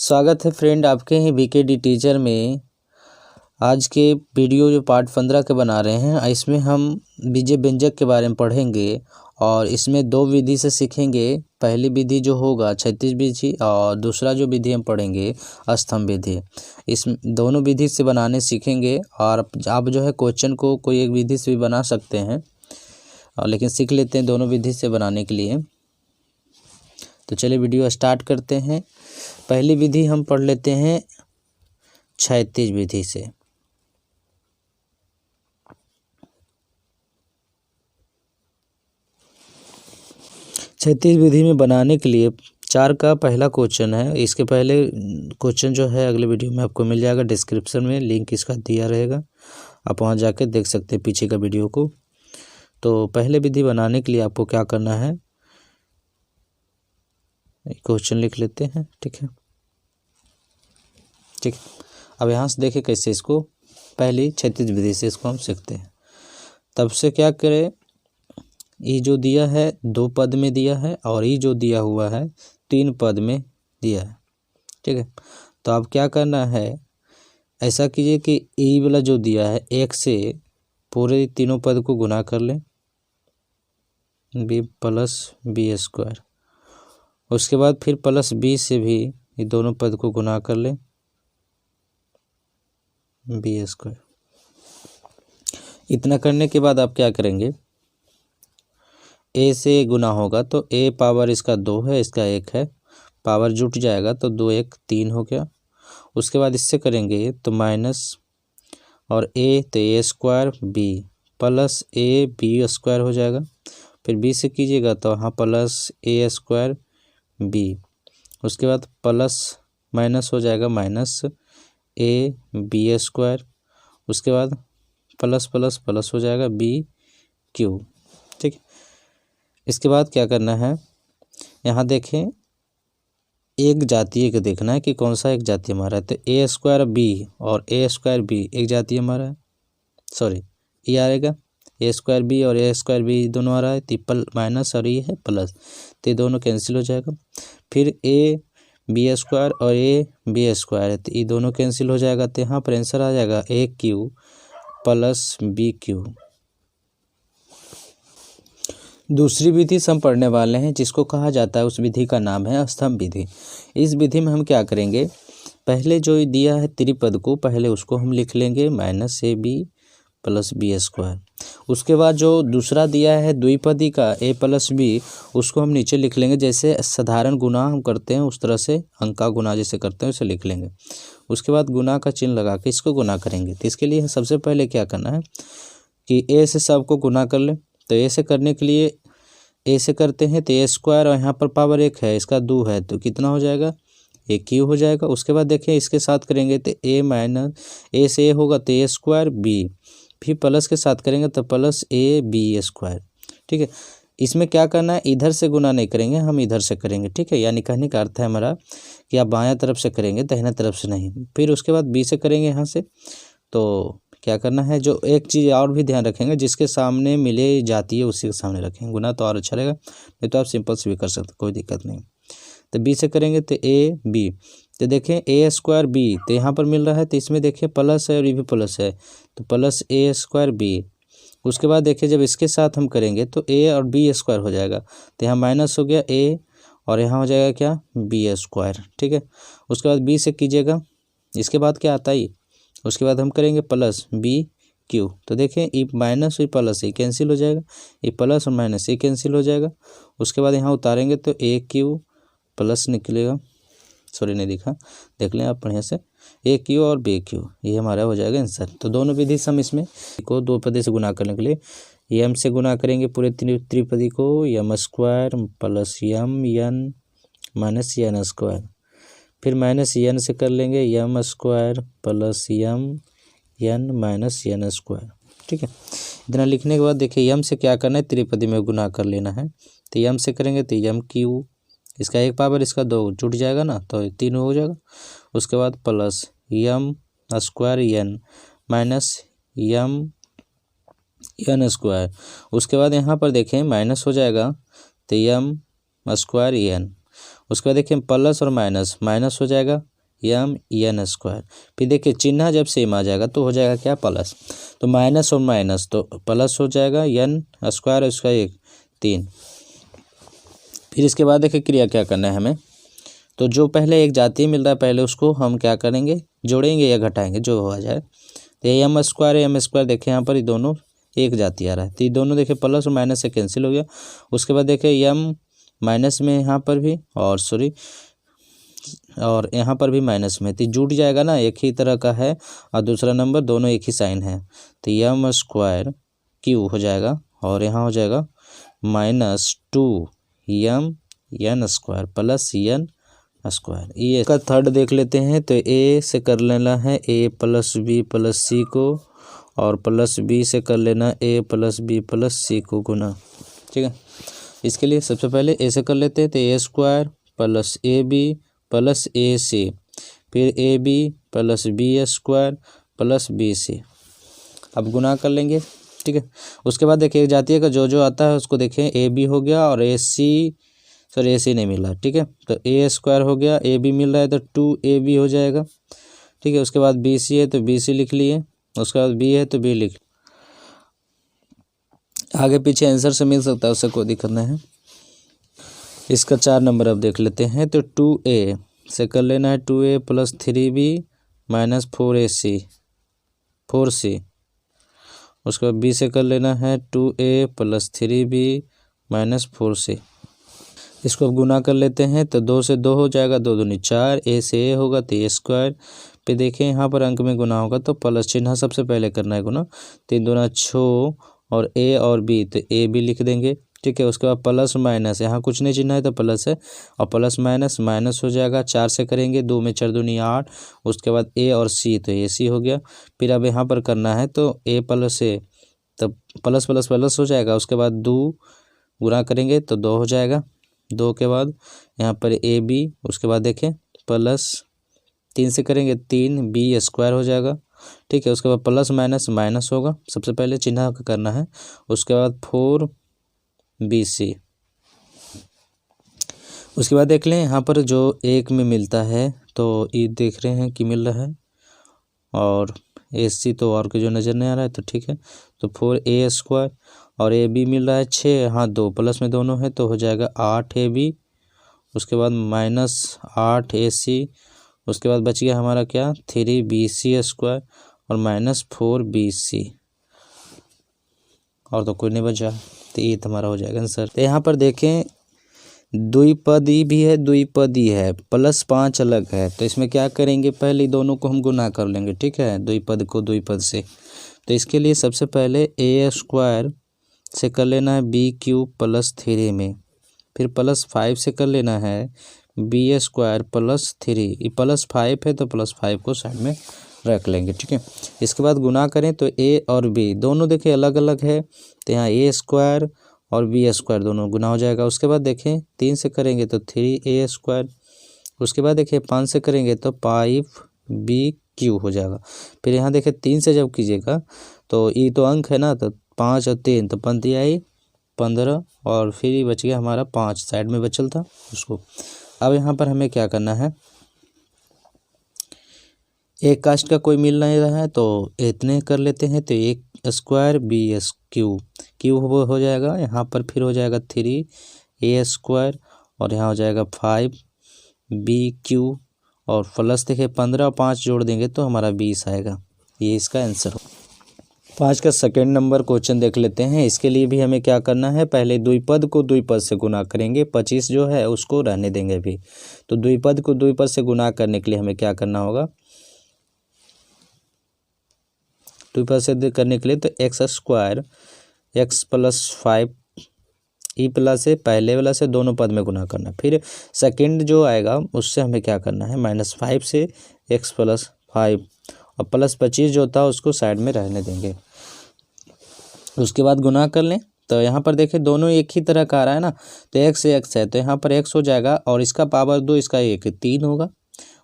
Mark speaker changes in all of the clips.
Speaker 1: स्वागत है फ्रेंड आपके ही बीकेडी टीचर में। आज के वीडियो जो पार्ट 15 के बना रहे हैं, इसमें हम बीजे व्यंजक के बारे में पढ़ेंगे और इसमें दो विधि से सीखेंगे। पहली विधि जो होगा क्षैतिज विधि और दूसरा जो विधि हम पढ़ेंगे स्तंभ विधि। इस दोनों विधि से बनाने सीखेंगे और आप जो है क्वेश्चन को कोई एक विधि से भी बना सकते हैं, और लेकिन सीख लेते हैं दोनों विधि से बनाने के लिए। तो चलिए वीडियो स्टार्ट करते हैं। पहली विधि हम पढ़ लेते हैं क्षैतिज विधि से। क्षैतिज विधि में बनाने के लिए 4 का पहला क्वेश्चन है। इसके पहले क्वेश्चन जो है अगले वीडियो में आपको मिल जाएगा, डिस्क्रिप्शन में लिंक इसका दिया रहेगा, आप वहां जाके देख सकते हैं पीछे का वीडियो को। तो पहले विधि बनाने के लिए आपको क्या करना है, क्वेश्चन लिख लेते हैं। ठीक है। अब यहाँ से देखें कैसे इसको पहली क्षैतिज विधि से इसको हम सीखते हैं। तब से क्या करें, ये जो दिया है 2 पद में दिया है और ये जो दिया हुआ है 3 पद में दिया है। ठीक है। तो अब क्या करना है, ऐसा कीजिए कि ये वाला जो दिया है 1 से पूरे तीनों पद को गुना कर लें, b प्लस बी स्क्वायर। उसके बाद फिर प्लस b से भी ये दोनों पद को गुना कर लें, बी स्क्वायर। इतना करने के बाद आप क्या करेंगे, a से गुना होगा तो a पावर इसका 2 है, इसका 1 है, पावर जुट जाएगा तो 2 1 3 हो गया। उसके बाद इससे करेंगे तो माइनस और a तो a square b plus a b square हो जाएगा। फिर b से कीजिएगा तो यहाँ प्लस a स्क्वायर b। उसके बाद प्लस माइनस हो जाएगा माइनस a b स्क्वायर। उसके बाद प्लस प्लस प्लस हो जाएगा b क्यूब। ठीक है। इसके बाद क्या करना है, यहाँ देखें एक जातीय का देखना है कि कौन सा एक जातीय हमारा है। तो a स्क्वायर b और a स्क्वायर b एक जातीय हमारा है, सॉरी ये आएगा a स्क्वायर b और a स्क्वायर b दोनों आ रहा है, तो माइनस और ये है प्लस, तो ये दोनों कैंसिल हो जाएगा। फिर a बी स्क्वायर और ए बी स्क्वायर है, तो ये दोनों कैंसिल हो जाएगा। तो यहाँ पर आंसर आ जाएगा ए क्यू प्लस बी क्यू। दूसरी विधि से हम पढ़ने वाले हैं जिसको कहा जाता है, उस विधि का नाम है स्तंभ विधि। इस विधि में हम क्या करेंगे, पहले जो दिया है त्रिपद को पहले उसको हम लिख लेंगे minus A B plus B square. उसके बाद जो दूसरा दिया है द्विपदी का a प्लस बी, उसको हम नीचे लिख लेंगे, जैसे साधारण गुना हम करते हैं उस तरह से अंक का गुना जैसे करते हैं उसे लिख लेंगे। उसके बाद गुना का चिन्ह लगा के इसको गुना करेंगे। तो इसके लिए सबसे पहले क्या करना है कि a से सबको गुना कर लें। तो a से करने के लिए a से करते हैं तो a स्क्वायर और यहाँ पर पावर 1 है, इसका 2 है, तो कितना हो जाएगा ए क्यू हो जाएगा। उसके बाद देखें इसके साथ करेंगे तो a माइनस a से a होगा तो a स्क्वायर b, फिर प्लस के साथ करेंगे तो प्लस ए बी स्क्वायर। ठीक है। इसमें क्या करना है, इधर से गुना नहीं करेंगे, हम इधर से करेंगे। ठीक है। यानी कहने का अर्थ है हमारा कि आप बायां तरफ से करेंगे, दाहिना तरफ से नहीं। फिर उसके बाद बी से करेंगे यहाँ से। तो क्या करना है, जो एक चीज़ और भी ध्यान रखेंगे, जिसके सामने मिले जाती है उसी के सामने रखेंगे, गुना तो और अच्छा रहेगा, नहीं तो आप सिंपल से भी कर सकते, कोई दिक्कत नहीं। तो बी से करेंगे तो ए बी, तो देखें ए स्क्वायर बी तो यहाँ पर मिल रहा है, तो इसमें देखिए प्लस है और ये भी प्लस है, तो प्लस ए स्क्वायर बी। उसके बाद देखिए जब इसके साथ हम करेंगे तो ए और बी स्क्वायर हो जाएगा, तो यहाँ माइनस हो गया ए और यहाँ हो जाएगा क्या बी स्क्वायर। ठीक है। उसके बाद बी से कीजिएगा, इसके बाद क्या आता है, उसके बाद हम करेंगे प्लस बी क्यू। तो देखें ये माइनस और प्लस ये कैंसिल हो जाएगा, ये प्लस और माइनस ये कैंसिल हो जाएगा। उसके बाद यहाँ उतारेंगे तो ए क्यू प्लस निकलेगा, सॉरी नहीं दिखा, देख लें आप बढ़िया से, ए क्यू और बी क्यू, ये हमारा हो जाएगा आंसर। तो दोनों विधि से हम इसमें को 2 पदी से गुना करने के लिए एम से गुना करेंगे पूरे त्रिपदी को, M square plus M N minus N square. फिर माइनस एन से कर लेंगे M square plus M N minus N square. ठीक है। इतना लिखने के बाद देखिए एम से क्या करना है, त्रिपदी में गुना कर लेना है। तो एम से करेंगे तो एम क्यू, इसका 1 पावर इसका 2 जुट जाएगा ना, तो 3 हो जाएगा। उसके बाद plus M square N minus M N square. उसके बाद यहाँ पर देखें माइनस हो जाएगा तो एम स्क्वायर एन। उसके बाद देखिए प्लस और माइनस, माइनस हो जाएगा यम एन स्क्वायर। फिर देखिए चिन्ह जब सेम आ जाएगा तो हो जाएगा क्या, प्लस। तो माइनस और माइनस तो प्लस हो जाएगा, एन स्क्वायर उसका 1 3। फिर इसके बाद देखिए क्रिया क्या करना है हमें, तो जो पहले एक जातीय मिल रहा है पहले उसको हम क्या करेंगे, जोड़ेंगे या घटाएंगे जो हो जाए। तो एम स्क्वायर देखिए यहाँ पर ये दोनों एक जाती आ रहा है, तो ये दोनों देखिए प्लस और माइनस से कैंसिल हो गया। उसके बाद देखिए एम माइनस में यहाँ पर भी और यहाँ पर भी माइनस में, तो जुट जाएगा ना, एक ही तरह का है और दूसरा नंबर दोनों एक ही साइन है। तो एम स्क्वायर क्यू हो जाएगा और यहाँ हो जाएगा -2 M N square plus N square. ये इसका थर्ड देख लेते हैं। तो ए से कर लेना है a प्लस बी प्लस सी को, और प्लस बी से कर लेना a प्लस बी प्लस सी को गुना। ठीक है, इसके लिए सबसे पहले ए से कर लेते हैं। तो a square plus a B plus a c, फिर a B plus B square plus b c. अब गुना कर लेंगे। ठीक है, उसके बाद देखिए जातीय का जो जो आता है उसको देखें, ए बी हो गया और ए सी नहीं मिला। ठीक है, तो ए स्क्वायर हो गया, ए बी मिल रहा है तो 2ab हो जाएगा। ठीक है, उसके बाद बी सी है तो बी सी लिख लिए, उसके बाद बी है तो बी लिख, आगे पीछे आंसर से मिल सकता है, उससे कोई दिक्कत नहीं है। इसका 4 नंबर अब देख लेते हैं। तो 2a से कर लेना है 2a plus 3b minus 4c। उसके बाद बी से कर लेना है 2a plus 3b minus 4c। इसको अब गुना कर लेते हैं। तो 2 से 2 हो जाएगा, 2 दूनी 4, ए से ए होगा तो ए स्क्वायर। पे देखें यहाँ पर अंक में गुना होगा तो प्लस चिन्ह सबसे पहले करना है गुना। 3 दूना 6 और ए और बी तो ए बी लिख देंगे। ठीक है, उसके बाद प्लस माइनस, यहाँ कुछ नहीं चिन्ह है तो प्लस है, और प्लस माइनस माइनस हो जाएगा। 4 से करेंगे, 2 में 4 दूनी 8, उसके बाद ए और सी तो ए सी हो गया। फिर अब यहाँ पर करना है तो ए प्लस ए तब प्लस प्लस प्लस हो जाएगा। उसके बाद 2 गुना करेंगे तो 2 हो जाएगा। 2 के बाद यहाँ पर ए बी, उसके बाद देखें प्लस 3 से करेंगे 3 बी स्क्वायर हो जाएगा। ठीक है, उसके बाद प्लस माइनस माइनस होगा, सबसे पहले चिन्ह करना है। उसके बाद 4bc। उसके बाद देख लें यहाँ पर जो एक में मिलता है तो ये देख रहे हैं कि मिल रहा है, और ए सी तो और के जो नज़र नहीं आ रहा है तो ठीक है। तो 4a स्क्वायर और ए बी मिल रहा है 6, हाँ 2 प्लस में दोनों है तो हो जाएगा 8ab। उसके बाद -8ac। उसके बाद बच गया हमारा क्या, 3bc स्क्वायर और -4bc, और तो कोई नहीं बचा, तो ये हमारा हो जाएगा आंसर। तो यहाँ पर देखें द्विपदी भी है द्विपदी है, प्लस 5 अलग है, तो इसमें क्या करेंगे, पहले दोनों को हम गुना कर लेंगे। ठीक है, द्विपद को द्विपद से। तो इसके लिए सबसे पहले ए स्क्वायर से कर लेना है बी क्यूब प्लस 3 में, फिर प्लस 5 से कर लेना है बी स्क्वायर प्लस 3। ये प्लस 5 है तो प्लस 5 को साइड में रख लेंगे। ठीक है, इसके बाद गुना करें तो ए और बी दोनों देखिए अलग अलग है, तो यहाँ ए स्क्वायर और बी स्क्वायर दोनों गुना हो जाएगा। उसके बाद देखें 3 से करेंगे तो 3a स्क्वायर। उसके बाद देखिए 5 से करेंगे तो 5bq हो जाएगा। फिर यहाँ देखिए 3 से जब कीजिएगा तो ये तो अंक है ना, तो 5 और 3 तो 15 आई 15, और फिर ये बच गया हमारा 5 साइड में बचल था उसको। अब यहाँ पर हमें क्या करना है, एक कास्ट का कोई मिल नहीं रहा है तो इतने कर लेते हैं। तो एक स्क्वायर बी एस क्यू हो जाएगा, यहाँ पर फिर हो जाएगा 3a स्क्वायर और यहाँ हो जाएगा 5bq, और प्लस देखिए 15 और 5 जोड़ देंगे तो हमारा 20 आएगा। ये इसका आंसर हो। 5 का सेकेंड नंबर क्वेश्चन देख लेते हैं। इसके लिए भी हमें क्या करना है, पहले द्विपद को द्विपद से गुना करेंगे, 25 जो है उसको रहने देंगे अभी। तो द्विपद को द्विपद से गुना करने के लिए हमें क्या करना होगा, द्विपद से करने के लिए तो x square x plus 5 E plus से पहले वाला से दोनों पद में गुना करना, फिर सेकंड जो आएगा उससे हमें क्या करना है, -5 से एक्स प्लस 5 और प्लस 25 जो था उसको साइड में रहने देंगे। उसके बाद गुना कर लें। तो यहाँ पर देखें दोनों एक ही तरह का आ रहा है ना, तो एक्स से एक्स है तो यहाँ पर एक्स हो जाएगा, और इसका पावर 2 इसका 1 3 होगा।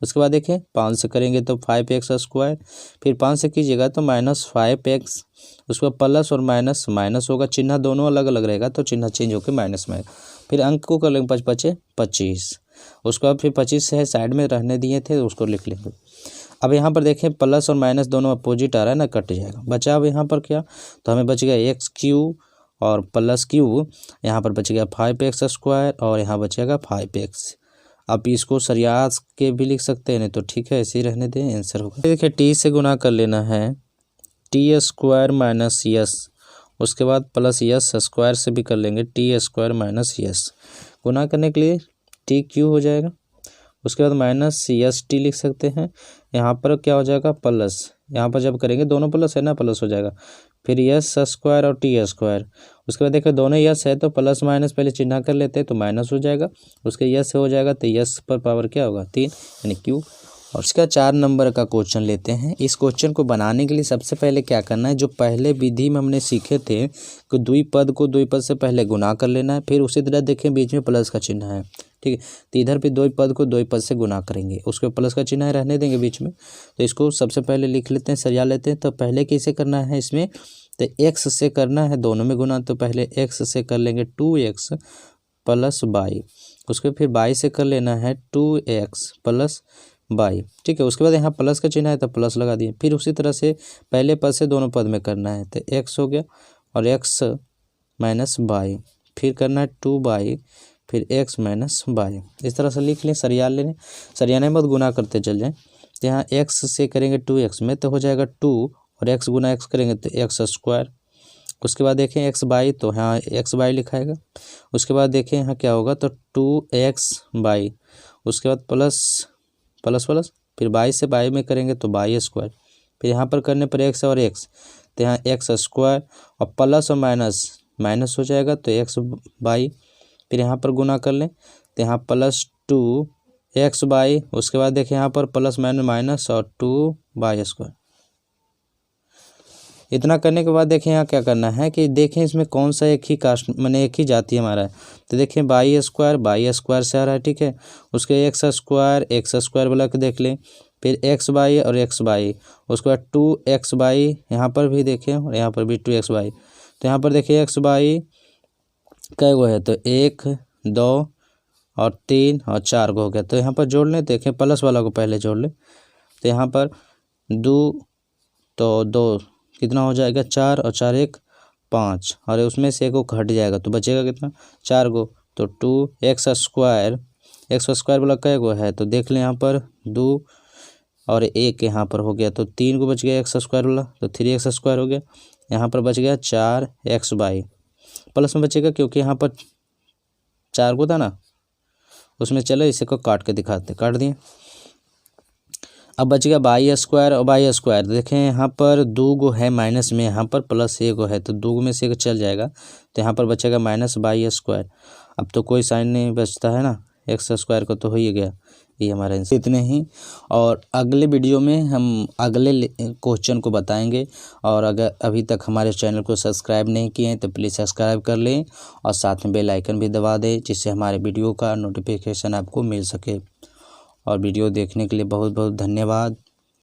Speaker 1: उसके बाद देखें 5 से करेंगे तो 5x स्क्वायर, फिर 5 से कीजिएगा तो -5x, उसके बाद प्लस और माइनस माइनस होगा, चिन्ह दोनों अलग अलग रहेगा तो चिन्ह चेंज होकर माइनस में आएगा। फिर अंक को कर लेंगे 5 5 25, उसको अब फिर 25 है साइड में रहने दिए थे, उसको लिख लेंगे। अब यहाँ पर देखें प्लस और माइनस दोनों अपोजिट आ रहा है ना, कट जाएगा। बचा अब यहाँ पर क्या, तो हमें बच गया एक्स क्यू और प्लस क्यू, यहाँ पर बच गया 5x² और यहाँ बचेगा 5x। अब इसको सरिया के भी लिख सकते हैं, नहीं तो ठीक है ऐसे ही रहने दें, आंसर होगा। देखिए टी से गुना कर लेना है t² माइनस यस, उसके बाद प्लस यस स्क्वायर से भी कर लेंगे t² माइनस यस। गुना करने के लिए टी क्यू हो जाएगा, उसके बाद माइनस यस टी लिख सकते हैं। यहाँ पर क्या हो जाएगा प्लस, यहाँ पर जब करेंगे दोनों प्लस है ना, प्लस हो जाएगा। फिर यस स्क्वायर और t², उसके बाद देखो दोनों यस है तो प्लस माइनस पहले चिन्ह कर लेते हैं तो माइनस हो जाएगा, उसके यस हो जाएगा तो यस पर पावर क्या होगा 3 यानी क्यू। और इसका 4 नंबर का क्वेश्चन लेते हैं। इस क्वेश्चन को बनाने के लिए सबसे पहले क्या करना है, जो पहले विधि में हमने सीखे थे कि द्विपद को द्विपद से पहले गुना कर लेना है, फिर उसी तरह देखें बीच में प्लस का चिन्ह है, ठीक है, तो इधर भी द्विपद को द्विपद से गुना करेंगे, उसके प्लस का चिन्ह रहने देंगे बीच में। तो इसको सबसे पहले लिख लेते हैं, सरिया लेते हैं। तो पहले कैसे करना है इसमें, तो x से करना है, दोनों में गुना, तो पहले x से कर लेंगे 2x प्लस y, उसके फिर y से कर लेना है 2x प्लस y, ठीक है। उसके बाद यहाँ प्लस का चिन्ह है तो प्लस लगा दिए। फिर उसी तरह से पहले पद से दोनों पद में करना है, तो x हो गया और x माइनस y, फिर करना है 2y फिर x माइनस y। इस तरह से लिख लें, सरिया लें, सरियाने मत गुना करते चल जाएँ। तो यहाँ x से करेंगे 2x में तो हो जाएगा 2 और x गुना x करेंगे तो x²। उसके बाद देखें xy, तो यहाँ xy लिखाएगा। उसके बाद देखें यहाँ क्या होगा, तो 2xy, उसके बाद प्लस प्लस प्लस, फिर y से y में करेंगे तो y², फिर यहाँ पर करने पर x और x, तो यहाँ x² और प्लस और माइनस माइनस हो जाएगा तो xy, फिर यहाँ पर गुना कर लें तो यहाँ +2xy, उसके बाद देखें यहाँ पर प्लस माइनस माइनस और 2y²। इतना करने के बाद देखें यहाँ क्या करना है कि देखें इसमें कौन सा एक ही कास्ट माने एक ही जाति हमारा है, तो देखें y² से आ रहा है, ठीक है। उसके x² वाला को देख लें, फिर xy और xy, उसके बाद 2xy यहाँ पर भी देखें और यहाँ पर भी 2xy। तो यहाँ पर देखिए xy कै गो है, तो 1 2 और 3 और 4 गो हो गया। तो यहाँ पर जोड़ लें, देखें प्लस वाला को पहले जोड़ लें, तो यहाँ पर 2 तो 2 कितना हो जाएगा 4 और 4 1 5, और उसमें से एक को घट जाएगा तो बचेगा कितना 4 गो, तो 2x² वाला कै गो है, तो देख लें यहाँ पर 2 और 1 यहाँ पर हो गया, तो 3 को बच गया x² वाला, तो 3x² हो गया। यहाँ पर बच गया 4xy, प्लस में बचेगा क्योंकि यहाँ पर 4 को था ना उसमें, चलो इसे को काट के दिखाते, काट दिए। अब बच गया y² और y², देखें यहाँ पर 2 गो है माइनस में, यहाँ पर प्लस 1 गो है, तो 2 में से एक चल जाएगा, तो यहाँ पर बचेगा -y²। अब तो कोई साइन नहीं बचता है ना, x² को तो हो ही गया, ये हमारा आंसर। इतने ही, और अगले वीडियो में हम अगले क्वेश्चन को बताएंगे। और अगर अभी तक हमारे चैनल को सब्सक्राइब नहीं किए हैं तो प्लीज़ सब्सक्राइब कर लें और साथ में बेल आइकन भी दबा दें, जिससे हमारे वीडियो का नोटिफिकेशन आपको मिल सके। और वीडियो देखने के लिए बहुत बहुत धन्यवाद।